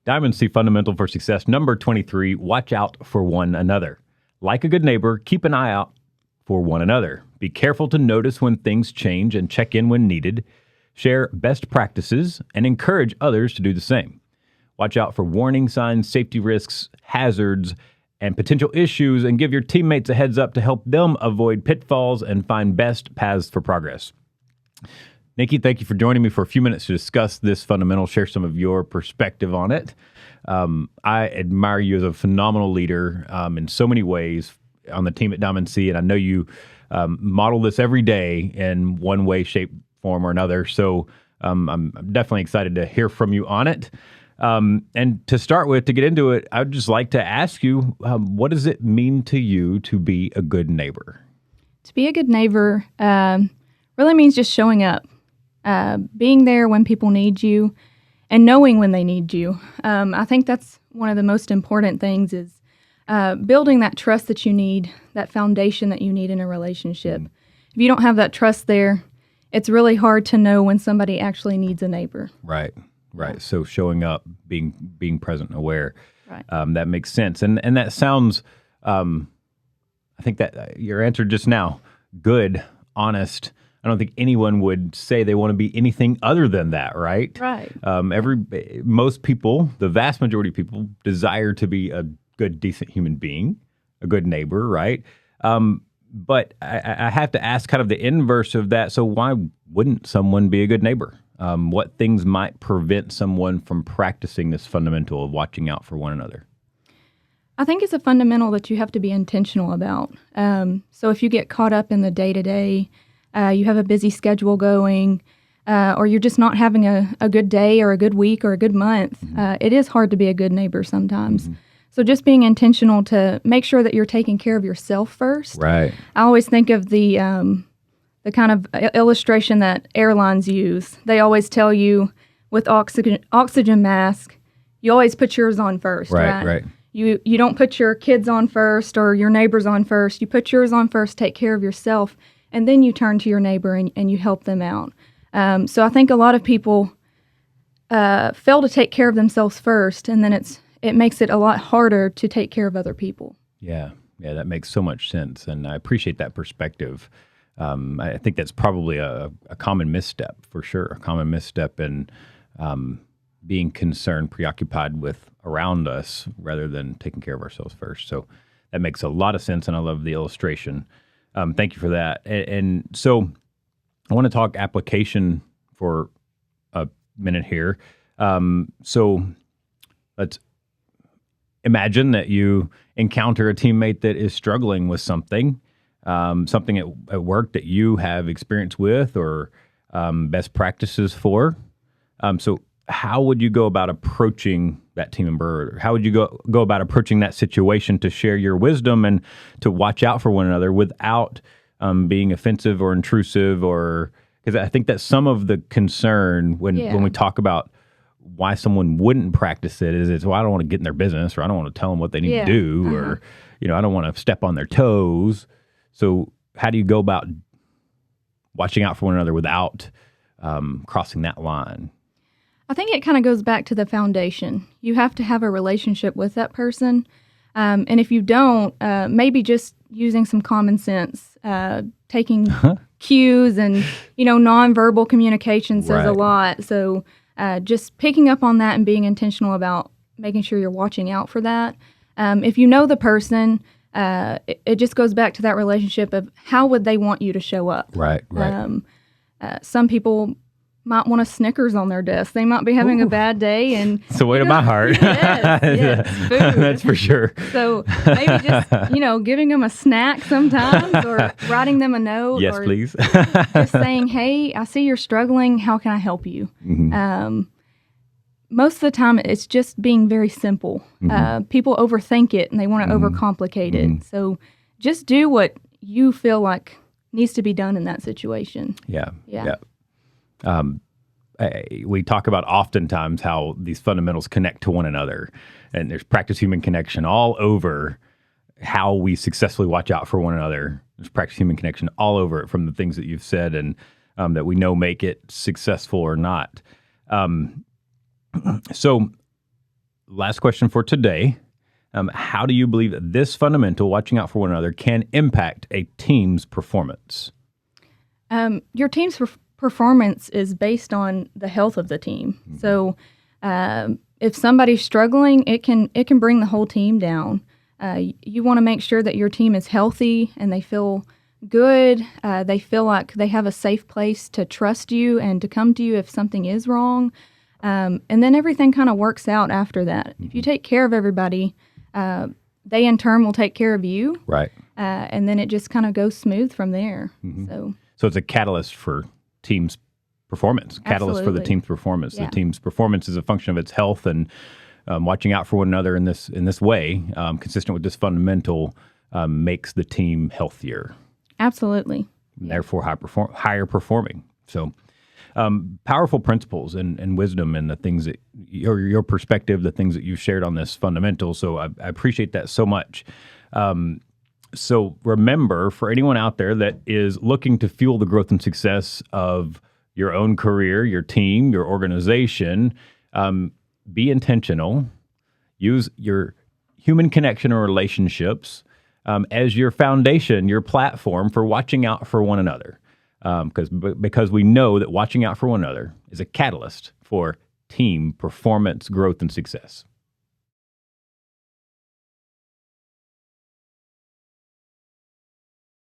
Diamond C Fundamental for Success, number 23, watch out for one another. Like a good neighbor, keep an eye out for one another. Be careful to notice when things change and check in when needed. Share best practices and encourage others to do the same. Watch out for warning signs, safety risks, hazards, and potential issues, and give your teammates a heads up to help them avoid pitfalls and find best paths for progress. Nikki, thank you for joining me for a few minutes to discuss this fundamental, share some of your perspective on it. I admire you as a phenomenal leader in so many ways on the team at Diamond C, and I know you model this every day in one way, shape, form, or another. So I'm definitely excited to hear from you on it. And to start with, to get into it, I would just like to ask you, what does it mean to you to be a good neighbor? To be a good neighbor really means just showing up, being there when people need you, and knowing when they need you. I think that's one of the most important things is building that trust that you need, that foundation that you need in a relationship. If you don't have that trust there, it's really hard to know when somebody actually needs a neighbor. Right. So showing up, being present and aware, Right. That makes sense. And that sounds, I think that your answer just now, good, honest. I don't think anyone would say they want to be anything other than that, right? Right. Most people, the vast majority of people, desire to be a good, decent human being, a good neighbor, right? But I have to ask kind of the inverse of that. So why wouldn't someone be a good neighbor? What things might prevent someone from practicing this fundamental of watching out for one another? I think it's a fundamental that you have to be intentional about. So if you get caught up in the day-to-day, you have a busy schedule going, or you're just not having a good day or a good week or a good month, it is hard to be a good neighbor sometimes. So just being intentional to make sure that you're taking care of yourself first. Right. I always think of the kind of illustration that airlines use. They always tell you with oxygen mask, you always put yours on first, right? You don't put your kids on first or your neighbors on first. You put yours on first, take care of yourself, and then you turn to your neighbor and you help them out. So I think a lot of people fail to take care of themselves first, and then it makes it a lot harder to take care of other people. Yeah, that makes so much sense, and I appreciate that perspective. I think that's probably a common misstep, for sure, a common misstep in being concerned, preoccupied with around us rather than taking care of ourselves first. So that makes a lot of sense, and I love the illustration. Thank you for that. And so I want to talk application for a minute here. So let's imagine that you encounter a teammate that is struggling with something at work that you have experience with or best practices for. So how would you go about approaching that team member? Or how would you go about approaching that situation to share your wisdom and to watch out for one another without being offensive or intrusive? Or because I think that's some of the concern when we talk about why someone wouldn't practice it is well, I don't want to get in their business, or I don't want to tell them what they need to do, or I don't want to step on their toes. So how do you go about watching out for one another without crossing that line? I think it kind of goes back to the foundation. You have to have a relationship with that person. And if you don't, maybe just using some common sense, taking cues and, nonverbal communication says a lot. So just picking up on that and being intentional about making sure you're watching out for that. If you know the right. It just goes back to that relationship of how would they want you to show up. Right. Some people might want a Snickers on their desk. They might be having a bad day. And it's the way to my heart. Yes, food. That's for sure. So maybe just, giving them a snack sometimes or writing them a note. Yes, or please. just saying, hey, I see you're struggling. How can I help you? Most of the time, it's just being very simple. People overthink it and they want to overcomplicate it. So just do what you feel like needs to be done in that situation. Yeah. We talk about oftentimes how these fundamentals connect to one another, and there's practice human connection all over how we successfully watch out for one another. There's practice human connection all over it from the things that you've said and that we know make it successful or not. So last question for today. How do you believe that this fundamental, watching out for one another, can impact a team's performance? Your team's performance is based on the health of the team. Mm-hmm. So if somebody's struggling, it can bring the whole team down. You want to make sure that your team is healthy and they feel good. They feel like they have a safe place to trust you and to come to you if something is wrong. And then everything kind of works out after that. Mm-hmm. If you take care of everybody, they in turn will take care of you. Right. And then it just kind of goes smooth from there. Mm-hmm. So it's a catalyst for team's performance. Catalyst for the team's performance. Yeah. The team's performance is a function of its health, and watching out for one another in this way, consistent with this fundamental, makes the team healthier. Absolutely. And therefore, higher performing. So, powerful principles and wisdom, and the things that your perspective, the things that you've shared on this fundamental. So I appreciate that so much. So remember, for anyone out there that is looking to fuel the growth and success of your own career, your team, your organization, be intentional. Use your human connection or relationships as your foundation, your platform for watching out for one another. Because we know that watching out for one another is a catalyst for team performance, growth, and success.